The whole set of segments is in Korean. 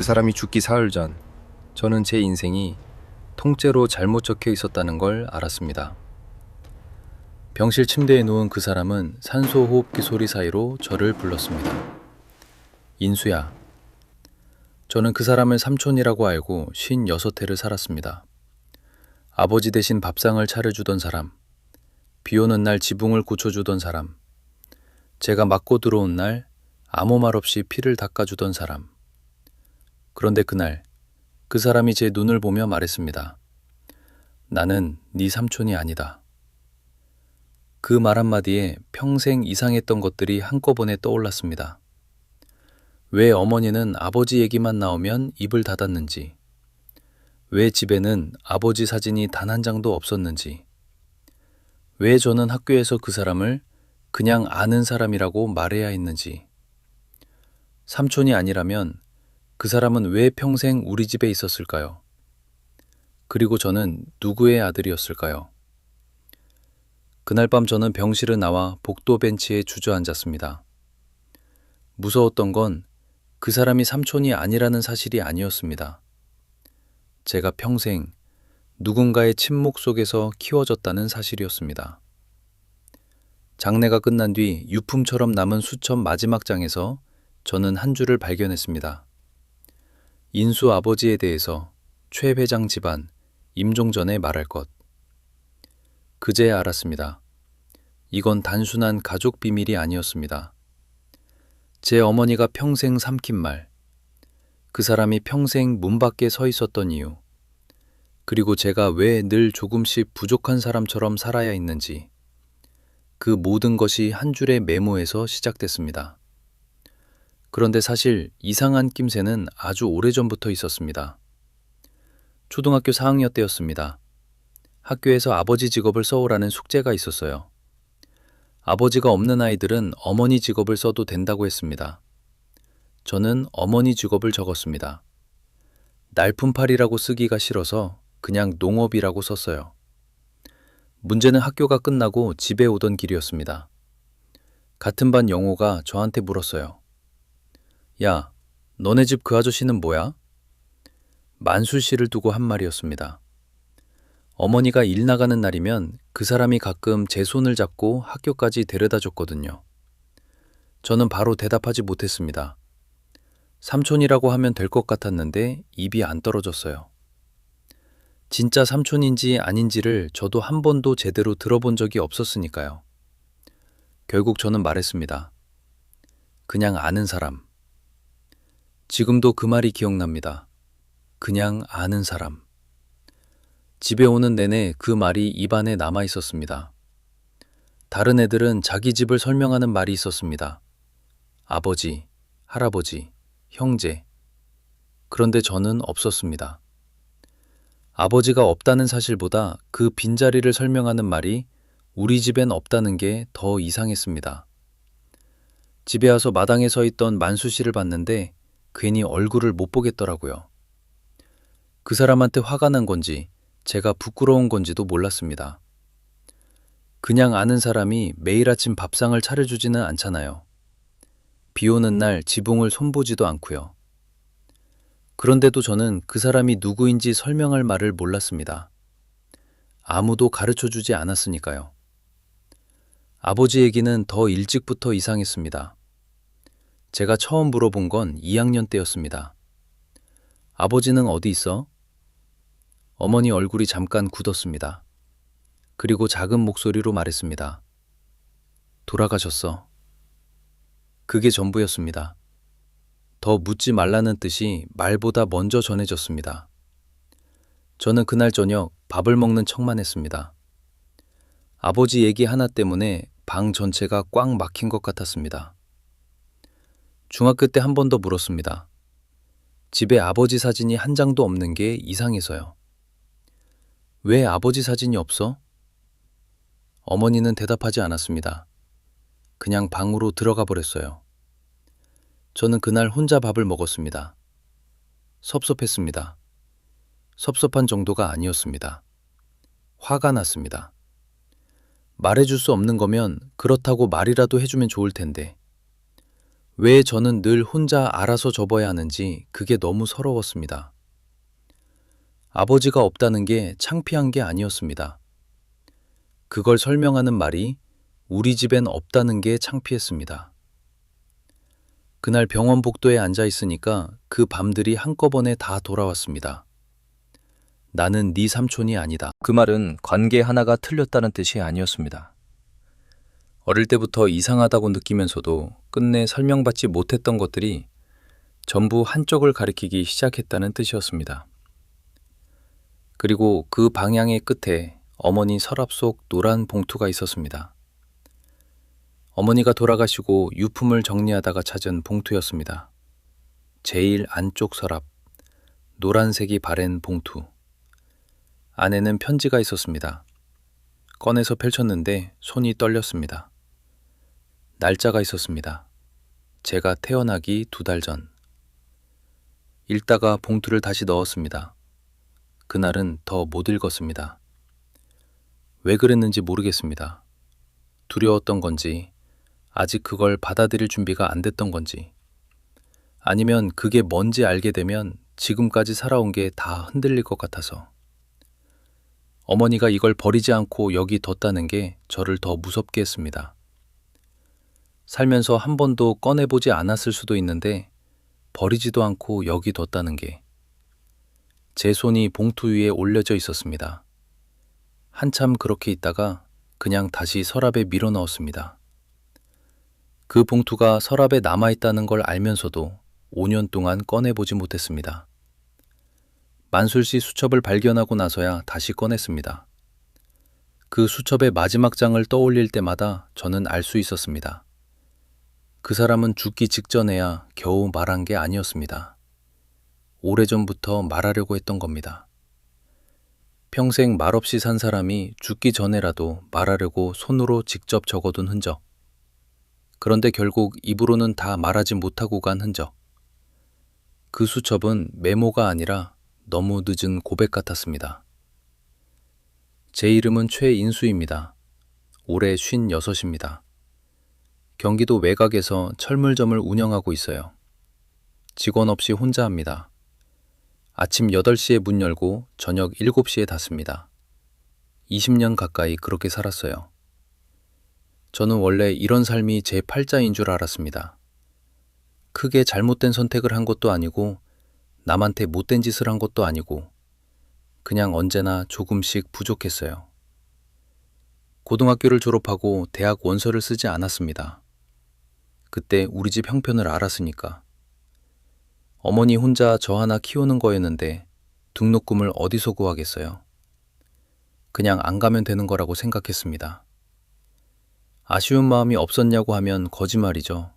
그 사람이 죽기 사흘 전, 저는 제 인생이 통째로 잘못 적혀 있었다는 걸 알았습니다. 병실 침대에 누운 그 사람은 산소 호흡기 소리 사이로 저를 불렀습니다. 인수야. 저는 그 사람을 삼촌이라고 알고 56해를 살았습니다. 아버지 대신 밥상을 차려주던 사람, 비 오는 날 지붕을 고쳐주던 사람, 제가 맞고 들어온 날 아무 말 없이 피를 닦아주던 사람. 그런데 그날 그 사람이 제 눈을 보며 말했습니다. 나는 네 삼촌이 아니다. 그 말 한마디에 평생 이상했던 것들이 한꺼번에 떠올랐습니다. 왜 어머니는 아버지 얘기만 나오면 입을 닫았는지, 왜 집에는 아버지 사진이 단 한 장도 없었는지, 왜 저는 학교에서 그 사람을 그냥 아는 사람이라고 말해야 했는지, 삼촌이 아니라면 그 사람은 왜 평생 우리 집에 있었을까요? 그리고 저는 누구의 아들이었을까요? 그날 밤 저는 병실을 나와 복도 벤치에 주저앉았습니다. 무서웠던 건 그 사람이 삼촌이 아니라는 사실이 아니었습니다. 제가 평생 누군가의 침묵 속에서 키워졌다는 사실이었습니다. 장례가 끝난 뒤 유품처럼 남은 수첩 마지막 장에서 저는 한 줄을 발견했습니다. 인수 아버지에 대해서 최 회장 집안 임종 전에 말할 것. 그제야 알았습니다. 이건 단순한 가족 비밀이 아니었습니다. 제 어머니가 평생 삼킨 말, 그 사람이 평생 문 밖에 서 있었던 이유, 그리고 제가 왜 늘 조금씩 부족한 사람처럼 살아야 했는지, 그 모든 것이 한 줄의 메모에서 시작됐습니다. 그런데 사실 이상한 낌새는 아주 오래전부터 있었습니다. 초등학교 4학년 때였습니다. 학교에서 아버지 직업을 써오라는 숙제가 있었어요. 아버지가 없는 아이들은 어머니 직업을 써도 된다고 했습니다. 저는 어머니 직업을 적었습니다. 날품팔이라고 쓰기가 싫어서 그냥 농업이라고 썼어요. 문제는 학교가 끝나고 집에 오던 길이었습니다. 같은 반 영호가 저한테 물었어요. 야, 너네 집 그 아저씨는 뭐야? 만수 씨를 두고 한 말이었습니다. 어머니가 일 나가는 날이면 그 사람이 가끔 제 손을 잡고 학교까지 데려다 줬거든요. 저는 바로 대답하지 못했습니다. 삼촌이라고 하면 될 것 같았는데 입이 안 떨어졌어요. 진짜 삼촌인지 아닌지를 저도 한 번도 제대로 들어본 적이 없었으니까요. 결국 저는 말했습니다. 그냥 아는 사람. 지금도 그 말이 기억납니다. 그냥 아는 사람. 집에 오는 내내 그 말이 입안에 남아 있었습니다. 다른 애들은 자기 집을 설명하는 말이 있었습니다. 아버지, 할아버지, 형제. 그런데 저는 없었습니다. 아버지가 없다는 사실보다 그 빈자리를 설명하는 말이 우리 집엔 없다는 게 더 이상했습니다. 집에 와서 마당에 서 있던 만수 씨를 봤는데 괜히 얼굴을 못 보겠더라고요. 그 사람한테 화가 난 건지 제가 부끄러운 건지도 몰랐습니다. 그냥 아는 사람이 매일 아침 밥상을 차려주지는 않잖아요. 비 오는 날 지붕을 손보지도 않고요. 그런데도 저는 그 사람이 누구인지 설명할 말을 몰랐습니다. 아무도 가르쳐주지 않았으니까요. 아버지 얘기는 더 일찍부터 이상했습니다. 제가 처음 물어본 건 2학년 때였습니다. 아버지는 어디 있어? 어머니 얼굴이 잠깐 굳었습니다. 그리고 작은 목소리로 말했습니다. 돌아가셨어. 그게 전부였습니다. 더 묻지 말라는 뜻이 말보다 먼저 전해졌습니다. 저는 그날 저녁 밥을 먹는 척만 했습니다. 아버지 얘기 하나 때문에 방 전체가 꽉 막힌 것 같았습니다. 중학교 때 한 번 더 물었습니다. 집에 아버지 사진이 한 장도 없는 게 이상해서요. 왜 아버지 사진이 없어? 어머니는 대답하지 않았습니다. 그냥 방으로 들어가 버렸어요. 저는 그날 혼자 밥을 먹었습니다. 섭섭했습니다. 섭섭한 정도가 아니었습니다. 화가 났습니다. 말해줄 수 없는 거면 그렇다고 말이라도 해주면 좋을 텐데 왜 저는 늘 혼자 알아서 접어야 하는지 그게 너무 서러웠습니다. 아버지가 없다는 게 창피한 게 아니었습니다. 그걸 설명하는 말이 우리 집엔 없다는 게 창피했습니다. 그날 병원 복도에 앉아 있으니까 그 밤들이 한꺼번에 다 돌아왔습니다. 나는 네 삼촌이 아니다. 그 말은 관계 하나가 틀렸다는 뜻이 아니었습니다. 어릴 때부터 이상하다고 느끼면서도 끝내 설명받지 못했던 것들이 전부 한쪽을 가리키기 시작했다는 뜻이었습니다. 그리고 그 방향의 끝에 어머니 서랍 속 노란 봉투가 있었습니다. 어머니가 돌아가시고 유품을 정리하다가 찾은 봉투였습니다. 제일 안쪽 서랍, 노란색이 바랜 봉투. 안에는 편지가 있었습니다. 꺼내서 펼쳤는데 손이 떨렸습니다. 날짜가 있었습니다. 제가 태어나기 2달 전. 읽다가 봉투를 다시 넣었습니다. 그날은 더 못 읽었습니다. 왜 그랬는지 모르겠습니다. 두려웠던 건지, 아직 그걸 받아들일 준비가 안 됐던 건지, 아니면 그게 뭔지 알게 되면 지금까지 살아온 게 다 흔들릴 것 같아서. 어머니가 이걸 버리지 않고 여기 뒀다는 게 저를 더 무섭게 했습니다. 살면서 한 번도 꺼내보지 않았을 수도 있는데 버리지도 않고 여기 뒀다는 게. 제 손이 봉투 위에 올려져 있었습니다. 한참 그렇게 있다가 그냥 다시 서랍에 밀어 넣었습니다. 그 봉투가 서랍에 남아있다는 걸 알면서도 5년 동안 꺼내보지 못했습니다. 만술씨 수첩을 발견하고 나서야 다시 꺼냈습니다. 그 수첩의 마지막 장을 떠올릴 때마다 저는 알 수 있었습니다. 그 사람은 죽기 직전에야 겨우 말한 게 아니었습니다. 오래전부터 말하려고 했던 겁니다. 평생 말없이 산 사람이 죽기 전에라도 말하려고 손으로 직접 적어둔 흔적. 그런데 결국 입으로는 다 말하지 못하고 간 흔적. 그 수첩은 메모가 아니라 너무 늦은 고백 같았습니다. 제 이름은 최인수입니다. 올해 56입니다. 경기도 외곽에서 철물점을 운영하고 있어요. 직원 없이 혼자 합니다. 아침 8시에 문 열고 저녁 7시에 닫습니다. 20년 가까이 그렇게 살았어요. 저는 원래 이런 삶이 제 팔자인 줄 알았습니다. 크게 잘못된 선택을 한 것도 아니고 남한테 못된 짓을 한 것도 아니고 그냥 언제나 조금씩 부족했어요. 고등학교를 졸업하고 대학 원서를 쓰지 않았습니다. 그때 우리 집 형편을 알았으니까. 어머니 혼자 저 하나 키우는 거였는데 등록금을 어디서 구하겠어요. 그냥 안 가면 되는 거라고 생각했습니다. 아쉬운 마음이 없었냐고 하면 거짓말이죠.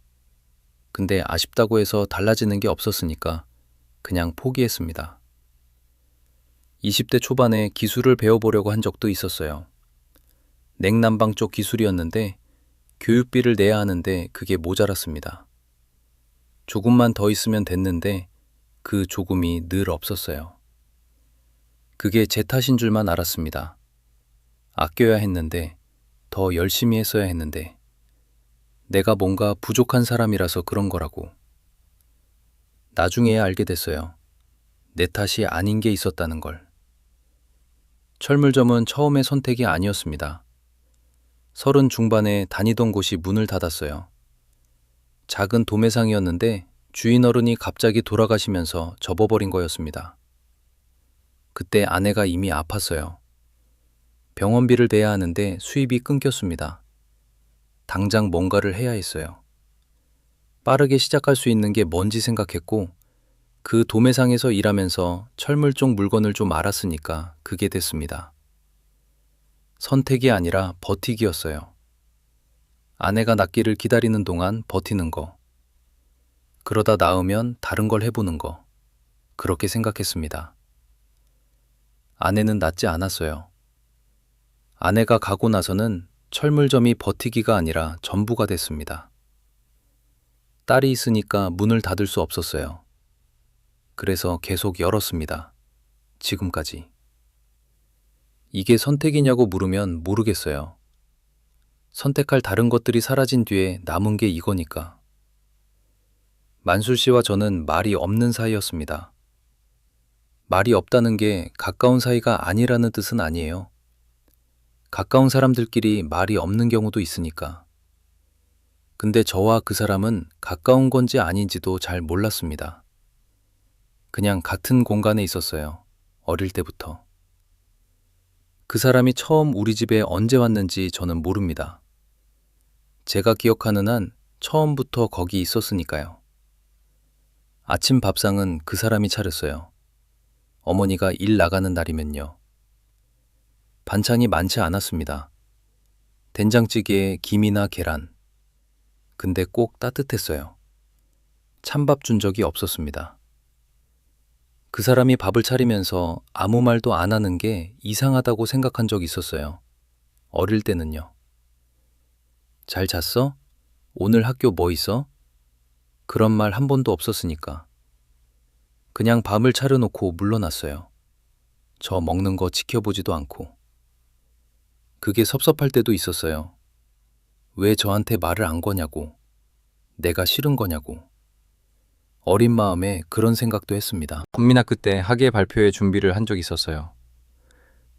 근데 아쉽다고 해서 달라지는 게 없었으니까 그냥 포기했습니다. 20대 초반에 기술을 배워보려고 한 적도 있었어요. 냉난방 쪽 기술이었는데 교육비를 내야 하는데 그게 모자랐습니다. 조금만 더 있으면 됐는데 그 조금이 늘 없었어요. 그게 제 탓인 줄만 알았습니다. 아껴야 했는데, 더 열심히 했어야 했는데, 내가 뭔가 부족한 사람이라서 그런 거라고. 나중에야 알게 됐어요. 내 탓이 아닌 게 있었다는 걸. 철물점은 처음의 선택이 아니었습니다. 30 중반에 다니던 곳이 문을 닫았어요. 작은 도매상이었는데 주인 어른이 갑자기 돌아가시면서 접어버린 거였습니다. 그때 아내가 이미 아팠어요. 병원비를 내야 하는데 수입이 끊겼습니다. 당장 뭔가를 해야 했어요. 빠르게 시작할 수 있는 게 뭔지 생각했고 그 도매상에서 일하면서 철물 쪽 물건을 좀 알았으니까 그게 됐습니다. 선택이 아니라 버티기였어요. 아내가 낫기를 기다리는 동안 버티는 거. 그러다 나으면 다른 걸 해보는 거. 그렇게 생각했습니다. 아내는 낫지 않았어요. 아내가 가고 나서는 철물점이 버티기가 아니라 전부가 됐습니다. 딸이 있으니까 문을 닫을 수 없었어요. 그래서 계속 열었습니다. 지금까지. 이게 선택이냐고 물으면 모르겠어요. 선택할 다른 것들이 사라진 뒤에 남은 게 이거니까. 만술 씨와 저는 말이 없는 사이였습니다. 말이 없다는 게 가까운 사이가 아니라는 뜻은 아니에요. 가까운 사람들끼리 말이 없는 경우도 있으니까. 근데 저와 그 사람은 가까운 건지 아닌지도 잘 몰랐습니다. 그냥 같은 공간에 있었어요. 어릴 때부터. 그 사람이 처음 우리 집에 언제 왔는지 저는 모릅니다. 제가 기억하는 한 처음부터 거기 있었으니까요. 아침 밥상은 그 사람이 차렸어요. 어머니가 일 나가는 날이면요. 반찬이 많지 않았습니다. 된장찌개에 김이나 계란. 근데 꼭 따뜻했어요. 찬밥 준 적이 없었습니다. 그 사람이 밥을 차리면서 아무 말도 안 하는 게 이상하다고 생각한 적이 있었어요. 어릴 때는요. 잘 잤어? 오늘 학교 뭐 있어? 그런 말 한 번도 없었으니까. 그냥 밥을 차려놓고 물러났어요. 저 먹는 거 지켜보지도 않고. 그게 섭섭할 때도 있었어요. 왜 저한테 말을 안 거냐고. 내가 싫은 거냐고. 어린 마음에 그런 생각도 했습니다. 국민학교 때 학예 발표회 준비를 한 적이 있었어요.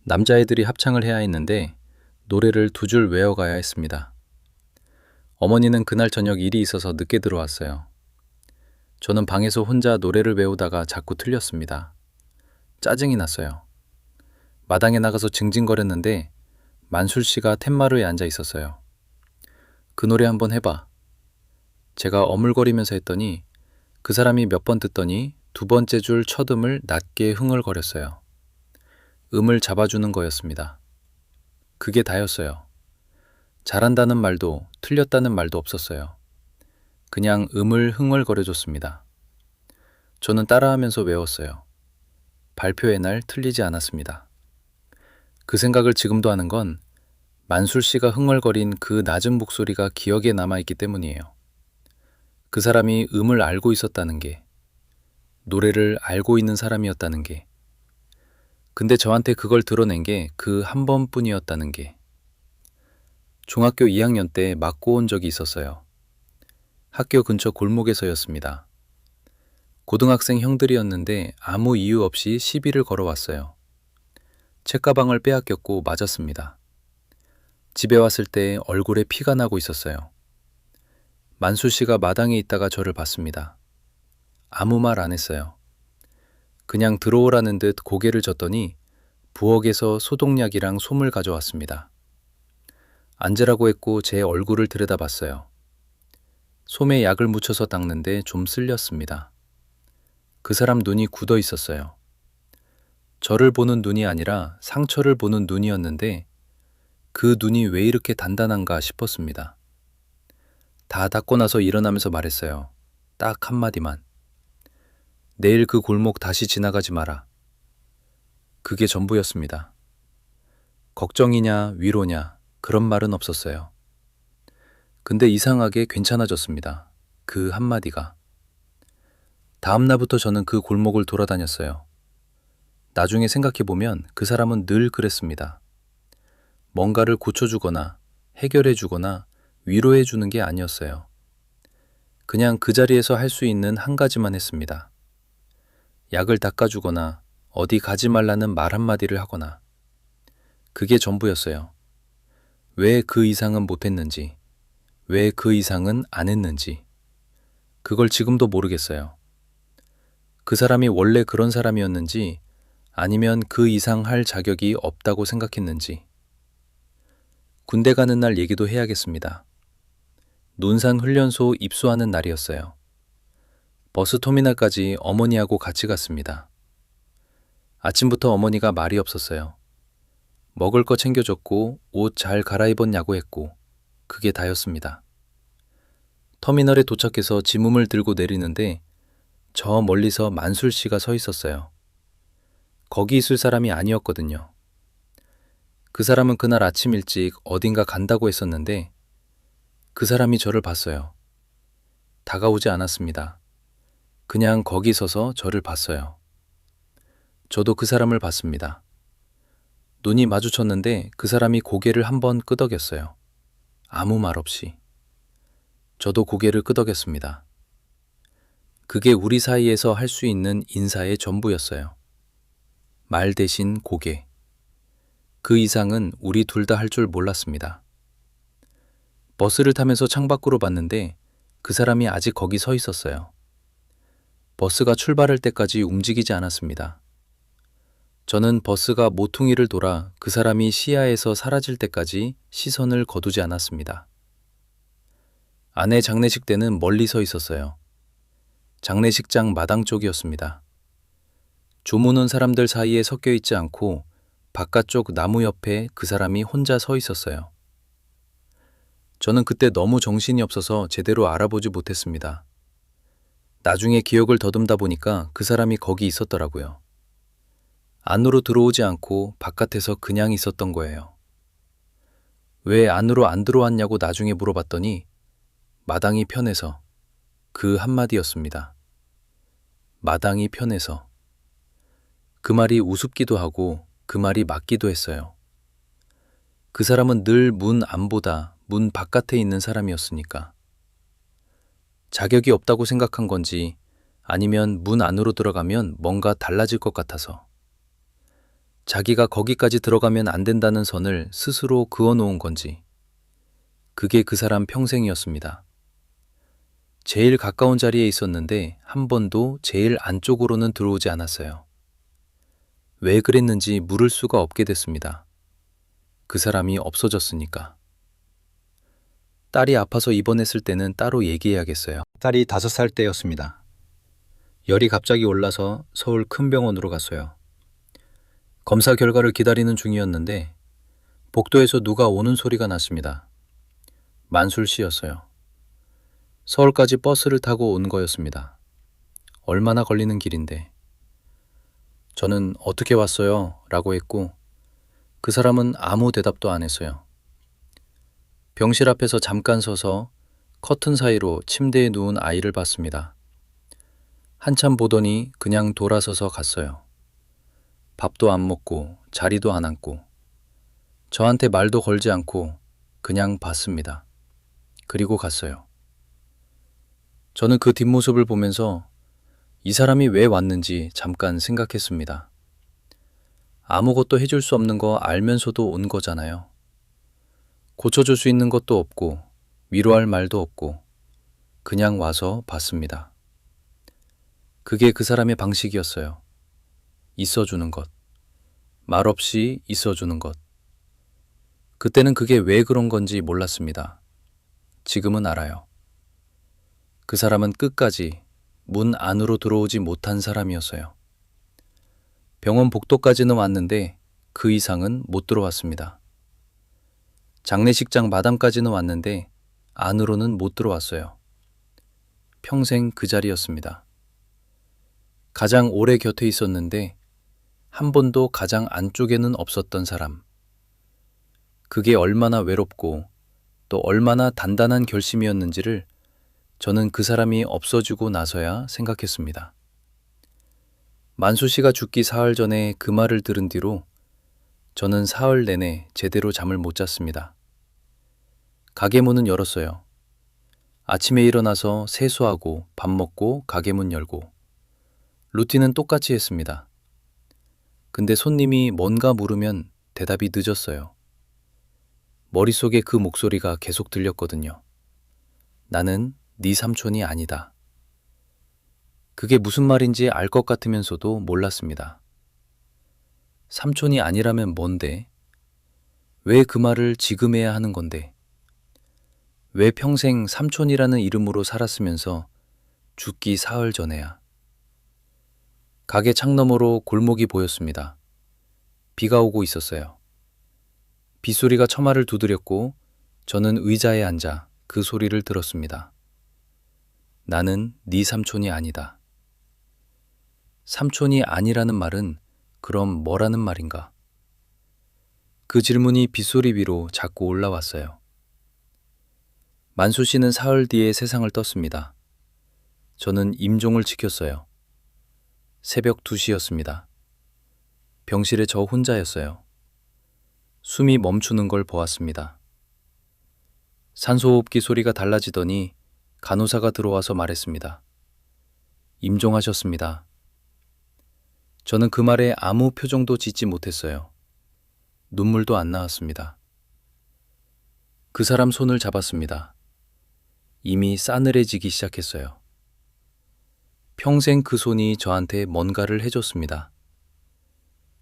남자애들이 합창을 해야 했는데 노래를 2줄 외워가야 했습니다. 어머니는 그날 저녁 일이 있어서 늦게 들어왔어요. 저는 방에서 혼자 노래를 외우다가 자꾸 틀렸습니다. 짜증이 났어요. 마당에 나가서 징징거렸는데 만술 씨가 텐마루에 앉아 있었어요. 그 노래 한번 해봐. 제가 어물거리면서 했더니 그 사람이 몇 번 듣더니 2번째 줄 첫 음을 낮게 흥얼거렸어요. 음을 잡아주는 거였습니다. 그게 다였어요. 잘한다는 말도 틀렸다는 말도 없었어요. 그냥 음을 흥얼거려줬습니다. 저는 따라하면서 외웠어요. 발표회 날 틀리지 않았습니다. 그 생각을 지금도 하는 건 만술 씨가 흥얼거린 그 낮은 목소리가 기억에 남아있기 때문이에요. 그 사람이 음을 알고 있었다는 게, 노래를 알고 있는 사람이었다는 게, 근데 저한테 그걸 드러낸 게 그 한 번뿐이었다는 게. 중학교 2학년 때 맞고 온 적이 있었어요. 학교 근처 골목에서였습니다. 고등학생 형들이었는데 아무 이유 없이 시비를 걸어왔어요. 책가방을 빼앗겼고 맞았습니다. 집에 왔을 때 얼굴에 피가 나고 있었어요. 만수 씨가 마당에 있다가 저를 봤습니다. 아무 말 안 했어요. 그냥 들어오라는 듯 고개를 젓더니 부엌에서 소독약이랑 솜을 가져왔습니다. 앉으라고 했고 제 얼굴을 들여다봤어요. 솜에 약을 묻혀서 닦는데 좀 쓸렸습니다. 그 사람 눈이 굳어 있었어요. 저를 보는 눈이 아니라 상처를 보는 눈이었는데 그 눈이 왜 이렇게 단단한가 싶었습니다. 다 닦고 나서 일어나면서 말했어요. 딱 한마디만. 내일 그 골목 다시 지나가지 마라. 그게 전부였습니다. 걱정이냐 위로냐 그런 말은 없었어요. 근데 이상하게 괜찮아졌습니다. 그 한마디가. 다음 날부터 저는 그 골목을 돌아다녔어요. 나중에 생각해보면 그 사람은 늘 그랬습니다. 뭔가를 고쳐주거나 해결해주거나 위로해주는 게 아니었어요. 그냥 그 자리에서 할 수 있는 한 가지만 했습니다. 약을 닦아주거나 어디 가지 말라는 말 한마디를 하거나. 그게 전부였어요. 왜 그 이상은 못했는지, 왜 그 이상은 안 했는지, 그걸 지금도 모르겠어요. 그 사람이 원래 그런 사람이었는지 아니면 그 이상 할 자격이 없다고 생각했는지. 군대 가는 날 얘기도 해야겠습니다. 논산 훈련소 입소하는 날이었어요. 버스터미널까지 어머니하고 같이 갔습니다. 아침부터 어머니가 말이 없었어요. 먹을 거 챙겨줬고 옷 잘 갈아입었냐고 했고 그게 다였습니다. 터미널에 도착해서 짐을 들고 내리는데 저 멀리서 만술 씨가 서 있었어요. 거기 있을 사람이 아니었거든요. 그 사람은 그날 아침 일찍 어딘가 간다고 했었는데 그 사람이 저를 봤어요. 다가오지 않았습니다. 그냥 거기 서서 저를 봤어요. 저도 그 사람을 봤습니다. 눈이 마주쳤는데 그 사람이 고개를 한번 끄덕였어요. 아무 말 없이. 저도 고개를 끄덕였습니다. 그게 우리 사이에서 할 수 있는 인사의 전부였어요. 말 대신 고개. 그 이상은 우리 둘 다 할 줄 몰랐습니다. 버스를 타면서 창밖으로 봤는데 그 사람이 아직 거기 서 있었어요. 버스가 출발할 때까지 움직이지 않았습니다. 저는 버스가 모퉁이를 돌아 그 사람이 시야에서 사라질 때까지 시선을 거두지 않았습니다. 아내 장례식 때는 멀리 서 있었어요. 장례식장 마당 쪽이었습니다. 조문 온 사람들 사이에 섞여 있지 않고 바깥쪽 나무 옆에 그 사람이 혼자 서 있었어요. 저는 그때 너무 정신이 없어서 제대로 알아보지 못했습니다. 나중에 기억을 더듬다 보니까 그 사람이 거기 있었더라고요. 안으로 들어오지 않고 바깥에서 그냥 있었던 거예요. 왜 안으로 안 들어왔냐고 나중에 물어봤더니 마당이 편해서, 그 한마디였습니다. 마당이 편해서. 그 말이 우습기도 하고 그 말이 맞기도 했어요. 그 사람은 늘 문 안보다 문 바깥에 있는 사람이었으니까. 자격이 없다고 생각한 건지 아니면 문 안으로 들어가면 뭔가 달라질 것 같아서. 자기가 거기까지 들어가면 안 된다는 선을 스스로 그어놓은 건지. 그게 그 사람 평생이었습니다. 제일 가까운 자리에 있었는데 한 번도 제일 안쪽으로는 들어오지 않았어요. 왜 그랬는지 물을 수가 없게 됐습니다. 그 사람이 없어졌으니까. 딸이 아파서 입원했을 때는 따로 얘기해야겠어요. 딸이 5살 때였습니다. 열이 갑자기 올라서 서울 큰 병원으로 갔어요. 검사 결과를 기다리는 중이었는데 복도에서 누가 오는 소리가 났습니다. 만술 씨였어요. 서울까지 버스를 타고 온 거였습니다. 얼마나 걸리는 길인데. 저는 어떻게 왔어요? 라고 했고 그 사람은 아무 대답도 안 했어요. 병실 앞에서 잠깐 서서 커튼 사이로 침대에 누운 아이를 봤습니다. 한참 보더니 그냥 돌아서서 갔어요. 밥도 안 먹고 자리도 안 앉고 저한테 말도 걸지 않고 그냥 봤습니다. 그리고 갔어요. 저는 그 뒷모습을 보면서 이 사람이 왜 왔는지 잠깐 생각했습니다. 아무것도 해줄 수 없는 거 알면서도 온 거잖아요. 고쳐줄 수 있는 것도 없고 위로할 말도 없고 그냥 와서 봤습니다. 그게 그 사람의 방식이었어요. 있어주는 것. 말없이 있어주는 것. 그때는 그게 왜 그런 건지 몰랐습니다. 지금은 알아요. 그 사람은 끝까지 문 안으로 들어오지 못한 사람이었어요. 병원 복도까지는 왔는데 그 이상은 못 들어왔습니다. 장례식장 마당까지는 왔는데 안으로는 못 들어왔어요. 평생 그 자리였습니다. 가장 오래 곁에 있었는데 한 번도 가장 안쪽에는 없었던 사람. 그게 얼마나 외롭고 또 얼마나 단단한 결심이었는지를 저는 그 사람이 없어지고 나서야 생각했습니다. 만수 씨가 죽기 사흘 전에 그 말을 들은 뒤로 저는 사흘 내내 제대로 잠을 못 잤습니다. 가게 문은 열었어요. 아침에 일어나서 세수하고 밥 먹고 가게 문 열고 루틴은 똑같이 했습니다. 근데 손님이 뭔가 물으면 대답이 늦었어요. 머릿속에 그 목소리가 계속 들렸거든요. 나는 네 삼촌이 아니다. 그게 무슨 말인지 알 것 같으면서도 몰랐습니다. 삼촌이 아니라면 뭔데? 왜 그 말을 지금 해야 하는 건데? 왜 평생 삼촌이라는 이름으로 살았으면서 죽기 사흘 전에야? 가게 창너머로 골목이 보였습니다. 비가 오고 있었어요. 빗소리가 처마를 두드렸고 저는 의자에 앉아 그 소리를 들었습니다. 나는 네 삼촌이 아니다. 삼촌이 아니라는 말은 그럼 뭐라는 말인가? 그 질문이 빗소리 위로 자꾸 올라왔어요. 만수 씨는 사흘 뒤에 세상을 떴습니다. 저는 임종을 지켰어요. 새벽 2시였습니다. 병실에 저 혼자였어요. 숨이 멈추는 걸 보았습니다. 산소호흡기 소리가 달라지더니 간호사가 들어와서 말했습니다. 임종하셨습니다. 저는 그 말에 아무 표정도 짓지 못했어요. 눈물도 안 나왔습니다. 그 사람 손을 잡았습니다. 이미 싸늘해지기 시작했어요. 평생 그 손이 저한테 뭔가를 해줬습니다.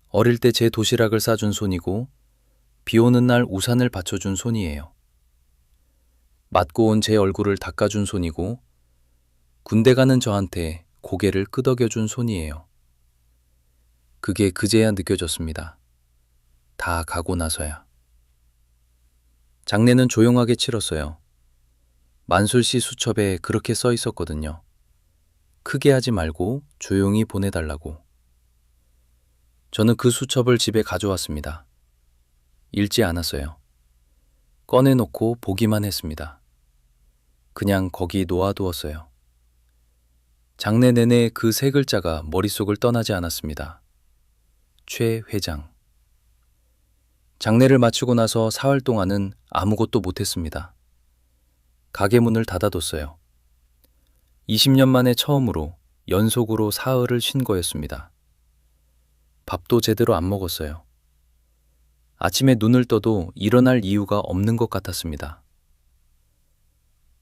어릴 때 제 도시락을 싸준 손이고 비 오는 날 우산을 받쳐준 손이에요. 맞고 온 제 얼굴을 닦아준 손이고 군대 가는 저한테 고개를 끄덕여준 손이에요. 그게 그제야 느껴졌습니다. 다 가고 나서야. 장례는 조용하게 치렀어요. 만술씨 수첩에 그렇게 써 있었거든요. 크게 하지 말고 조용히 보내달라고. 저는 그 수첩을 집에 가져왔습니다. 읽지 않았어요. 꺼내놓고 보기만 했습니다. 그냥 거기 놓아두었어요. 장례 내내 그 세 글자가 머릿속을 떠나지 않았습니다. 최 회장. 장례를 마치고 나서 사흘 동안은 아무것도 못했습니다. 가게 문을 닫아뒀어요. 20년 만에 처음으로 연속으로 사흘을 쉰 거였습니다. 밥도 제대로 안 먹었어요. 아침에 눈을 떠도 일어날 이유가 없는 것 같았습니다.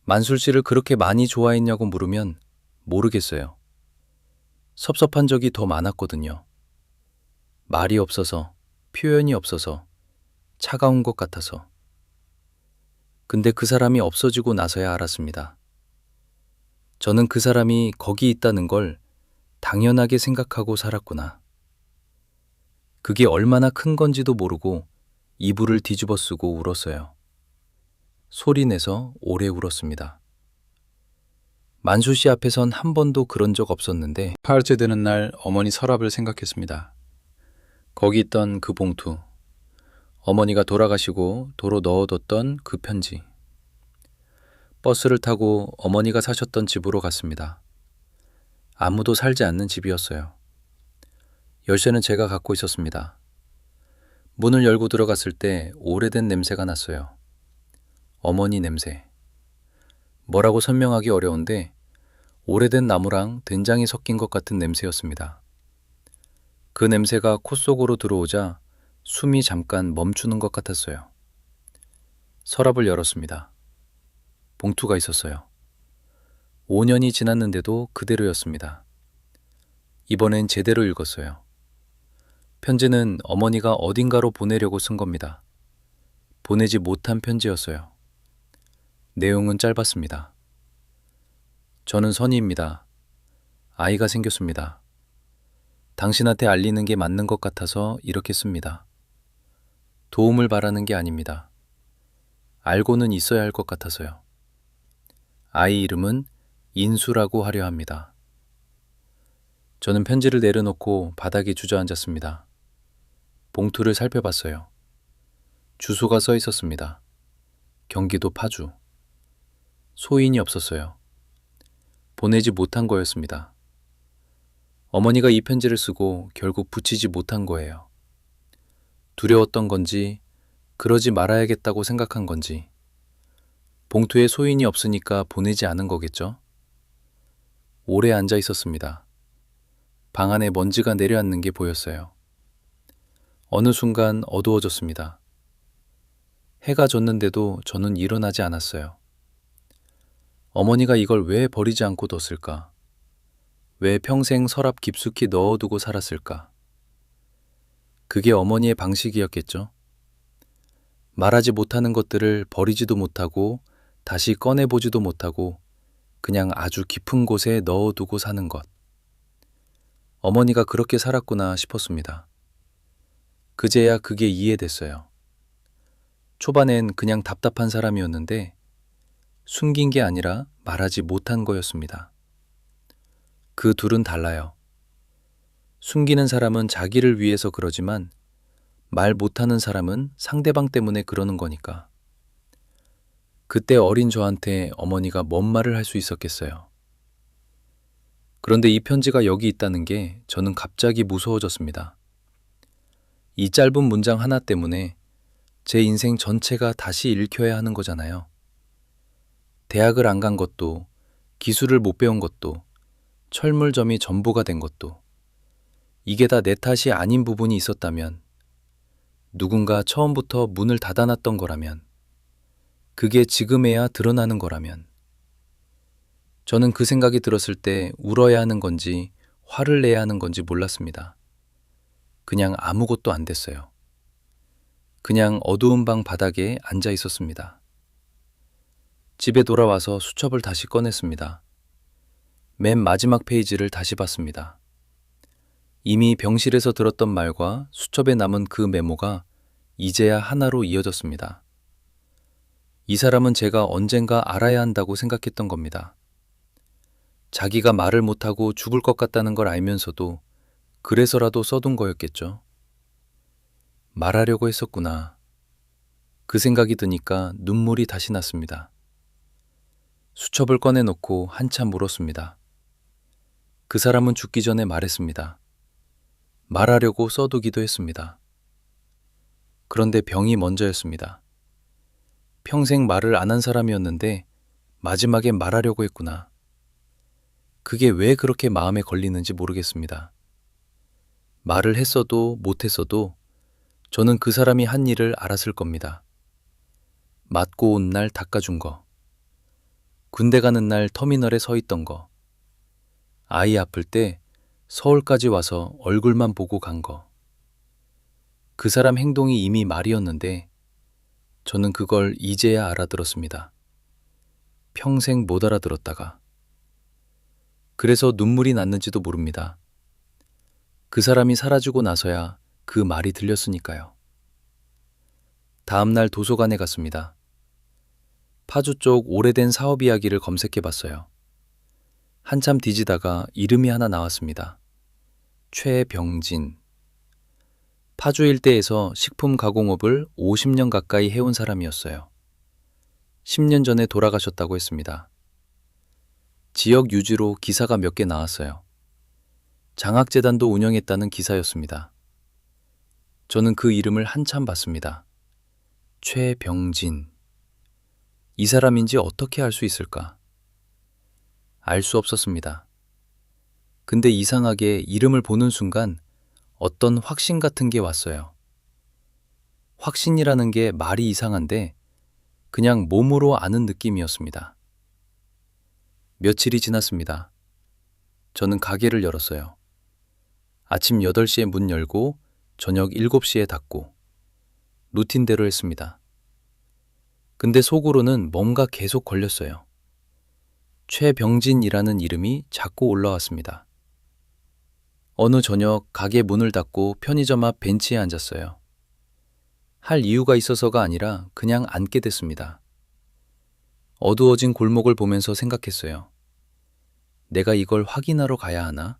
만술 씨를 그렇게 많이 좋아했냐고 물으면 모르겠어요. 섭섭한 적이 더 많았거든요. 말이 없어서, 표현이 없어서, 차가운 것 같아서. 근데 그 사람이 없어지고 나서야 알았습니다. 저는 그 사람이 거기 있다는 걸 당연하게 생각하고 살았구나. 그게 얼마나 큰 건지도 모르고 이불을 뒤집어 쓰고 울었어요. 소리내서 오래 울었습니다. 만수 씨 앞에선 한 번도 그런 적 없었는데 사흘째 되는 날 어머니 서랍을 생각했습니다. 거기 있던 그 봉투, 어머니가 돌아가시고 도로 넣어뒀던 그 편지. 버스를 타고 어머니가 사셨던 집으로 갔습니다. 아무도 살지 않는 집이었어요. 열쇠는 제가 갖고 있었습니다. 문을 열고 들어갔을 때 오래된 냄새가 났어요. 어머니 냄새. 뭐라고 설명하기 어려운데 오래된 나무랑 된장이 섞인 것 같은 냄새였습니다. 그 냄새가 코 속으로 들어오자 숨이 잠깐 멈추는 것 같았어요. 서랍을 열었습니다. 봉투가 있었어요. 5년이 지났는데도 그대로였습니다. 이번엔 제대로 읽었어요. 편지는 어머니가 어딘가로 보내려고 쓴 겁니다. 보내지 못한 편지였어요. 내용은 짧았습니다. 저는 선희입니다. 아이가 생겼습니다. 당신한테 알리는 게 맞는 것 같아서 이렇게 씁니다. 도움을 바라는 게 아닙니다. 알고는 있어야 할 것 같아서요. 아이 이름은 인수라고 하려 합니다. 저는 편지를 내려놓고 바닥에 주저앉았습니다. 봉투를 살펴봤어요. 주소가 써 있었습니다. 경기도 파주. 소인이 없었어요. 보내지 못한 거였습니다. 어머니가 이 편지를 쓰고 결국 붙이지 못한 거예요. 두려웠던 건지, 그러지 말아야겠다고 생각한 건지, 봉투에 소인이 없으니까 보내지 않은 거겠죠? 오래 앉아 있었습니다. 방 안에 먼지가 내려앉는 게 보였어요. 어느 순간 어두워졌습니다. 해가 졌는데도 저는 일어나지 않았어요. 어머니가 이걸 왜 버리지 않고 뒀을까? 왜 평생 서랍 깊숙이 넣어두고 살았을까? 그게 어머니의 방식이었겠죠? 말하지 못하는 것들을 버리지도 못하고 다시 꺼내보지도 못하고 그냥 아주 깊은 곳에 넣어두고 사는 것. 어머니가 그렇게 살았구나 싶었습니다. 그제야 그게 이해됐어요. 초반엔 그냥 답답한 사람이었는데 숨긴 게 아니라 말하지 못한 거였습니다. 그 둘은 달라요. 숨기는 사람은 자기를 위해서 그러지만 말 못하는 사람은 상대방 때문에 그러는 거니까. 그때 어린 저한테 어머니가 뭔 말을 할 수 있었겠어요. 그런데 이 편지가 여기 있다는 게 저는 갑자기 무서워졌습니다. 이 짧은 문장 하나 때문에 제 인생 전체가 다시 읽혀야 하는 거잖아요. 대학을 안 간 것도, 기술을 못 배운 것도, 철물점이 전부가 된 것도, 이게 다 내 탓이 아닌 부분이 있었다면, 누군가 처음부터 문을 닫아놨던 거라면, 그게 지금에야 드러나는 거라면, 저는 그 생각이 들었을 때 울어야 하는 건지 화를 내야 하는 건지 몰랐습니다. 그냥 아무것도 안 됐어요. 그냥 어두운 방 바닥에 앉아 있었습니다. 집에 돌아와서 수첩을 다시 꺼냈습니다. 맨 마지막 페이지를 다시 봤습니다. 이미 병실에서 들었던 말과 수첩에 남은 그 메모가 이제야 하나로 이어졌습니다. 이 사람은 제가 언젠가 알아야 한다고 생각했던 겁니다. 자기가 말을 못하고 죽을 것 같다는 걸 알면서도 그래서라도 써둔 거였겠죠. 말하려고 했었구나. 그 생각이 드니까 눈물이 다시 났습니다. 수첩을 꺼내놓고 한참 물었습니다. 그 사람은 죽기 전에 말했습니다. 말하려고 써두기도 했습니다. 그런데 병이 먼저였습니다. 평생 말을 안 한 사람이었는데 마지막에 말하려고 했구나. 그게 왜 그렇게 마음에 걸리는지 모르겠습니다. 말을 했어도 못했어도 저는 그 사람이 한 일을 알았을 겁니다. 맞고 온 날 닦아준 거, 군대 가는 날 터미널에 서 있던 거, 아이 아플 때 서울까지 와서 얼굴만 보고 간 거. 그 사람 행동이 이미 말이었는데 저는 그걸 이제야 알아들었습니다. 평생 못 알아들었다가. 그래서 눈물이 났는지도 모릅니다. 그 사람이 사라지고 나서야 그 말이 들렸으니까요. 다음 날 도서관에 갔습니다. 파주 쪽 오래된 사업 이야기를 검색해 봤어요. 한참 뒤지다가 이름이 하나 나왔습니다. 최병진. 파주 일대에서 식품 가공업을 50년 가까이 해온 사람이었어요. 10년 전에 돌아가셨다고 했습니다. 지역 유지로 기사가 몇 개 나왔어요. 장학재단도 운영했다는 기사였습니다. 저는 그 이름을 한참 봤습니다. 최병진. 이 사람인지 어떻게 알 수 있을까? 알 수 없었습니다. 근데 이상하게 이름을 보는 순간 어떤 확신 같은 게 왔어요. 확신이라는 게 말이 이상한데 그냥 몸으로 아는 느낌이었습니다. 며칠이 지났습니다. 저는 가게를 열었어요. 아침 8시에 문 열고 저녁 7시에 닫고 루틴대로 했습니다. 근데 속으로는 뭔가 계속 걸렸어요. 최병진이라는 이름이 자꾸 올라왔습니다. 어느 저녁 가게 문을 닫고 편의점 앞 벤치에 앉았어요. 할 이유가 있어서가 아니라 그냥 앉게 됐습니다. 어두워진 골목을 보면서 생각했어요. 내가 이걸 확인하러 가야 하나?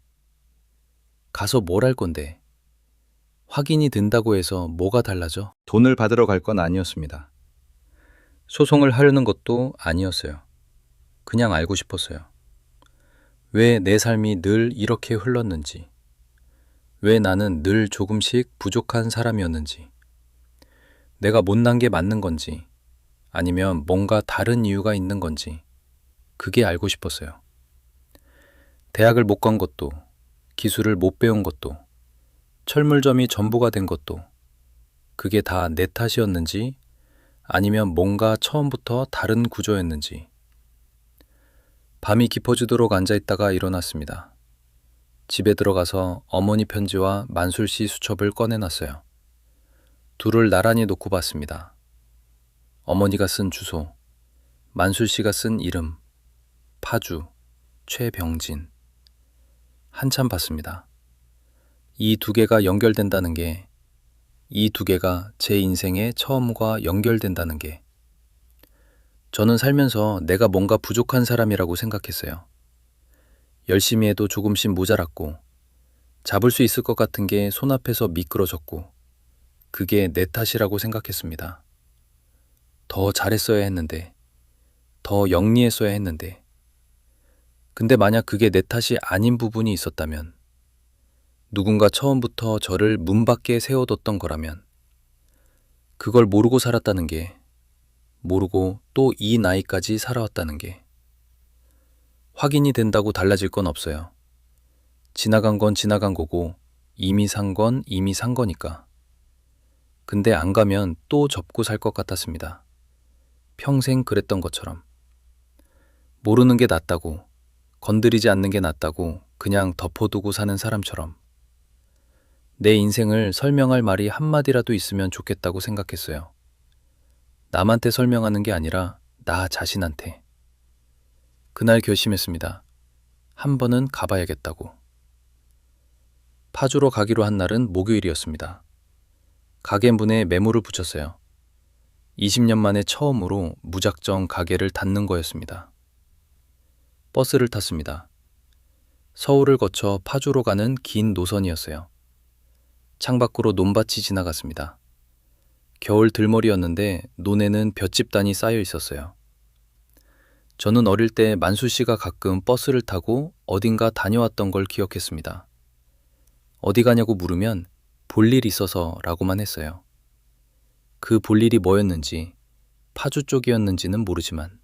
가서 뭘 할 건데? 확인이 된다고 해서 뭐가 달라져? 돈을 받으러 갈 건 아니었습니다. 소송을 하려는 것도 아니었어요. 그냥 알고 싶었어요. 왜 내 삶이 늘 이렇게 흘렀는지, 왜 나는 늘 조금씩 부족한 사람이었는지, 내가 못난 게 맞는 건지, 아니면 뭔가 다른 이유가 있는 건지, 그게 알고 싶었어요. 대학을 못 간 것도, 기술을 못 배운 것도, 철물점이 전부가 된 것도, 그게 다 내 탓이었는지, 아니면 뭔가 처음부터 다른 구조였는지. 밤이 깊어지도록 앉아있다가 일어났습니다. 집에 들어가서 어머니 편지와 만술 씨 수첩을 꺼내놨어요. 둘을 나란히 놓고 봤습니다. 어머니가 쓴 주소, 만술 씨가 쓴 이름, 파주, 최병진. 한참 봤습니다. 이 두 개가 연결된다는 게, 이 두 개가 제 인생의 처음과 연결된다는 게, 저는 살면서 내가 뭔가 부족한 사람이라고 생각했어요. 열심히 해도 조금씩 모자랐고, 잡을 수 있을 것 같은 게 손앞에서 미끄러졌고, 그게 내 탓이라고 생각했습니다. 더 잘했어야 했는데, 더 영리했어야 했는데, 근데 만약 그게 내 탓이 아닌 부분이 있었다면, 누군가 처음부터 저를 문 밖에 세워뒀던 거라면, 그걸 모르고 살았다는 게, 모르고 또 이 나이까지 살아왔다는 게, 확인이 된다고 달라질 건 없어요. 지나간 건 지나간 거고 이미 산 건 이미 산 거니까. 근데 안 가면 또 접고 살 것 같았습니다. 평생 그랬던 것처럼. 모르는 게 낫다고, 건드리지 않는 게 낫다고 그냥 덮어두고 사는 사람처럼. 내 인생을 설명할 말이 한마디라도 있으면 좋겠다고 생각했어요. 남한테 설명하는 게 아니라 나 자신한테. 그날 결심했습니다. 한 번은 가봐야겠다고. 파주로 가기로 한 날은 목요일이었습니다. 가게 문에 매물을 붙였어요. 20년 만에 처음으로 무작정 가게를 닫는 거였습니다. 버스를 탔습니다. 서울을 거쳐 파주로 가는 긴 노선이었어요. 창밖으로 논밭이 지나갔습니다. 겨울 들머리였는데 논에는 볏짚단이 쌓여 있었어요. 저는 어릴 때 만수 씨가 가끔 버스를 타고 어딘가 다녀왔던 걸 기억했습니다. 어디 가냐고 물으면 볼일 있어서 라고만 했어요. 그 볼일이 뭐였는지, 파주 쪽이었는지는 모르지만.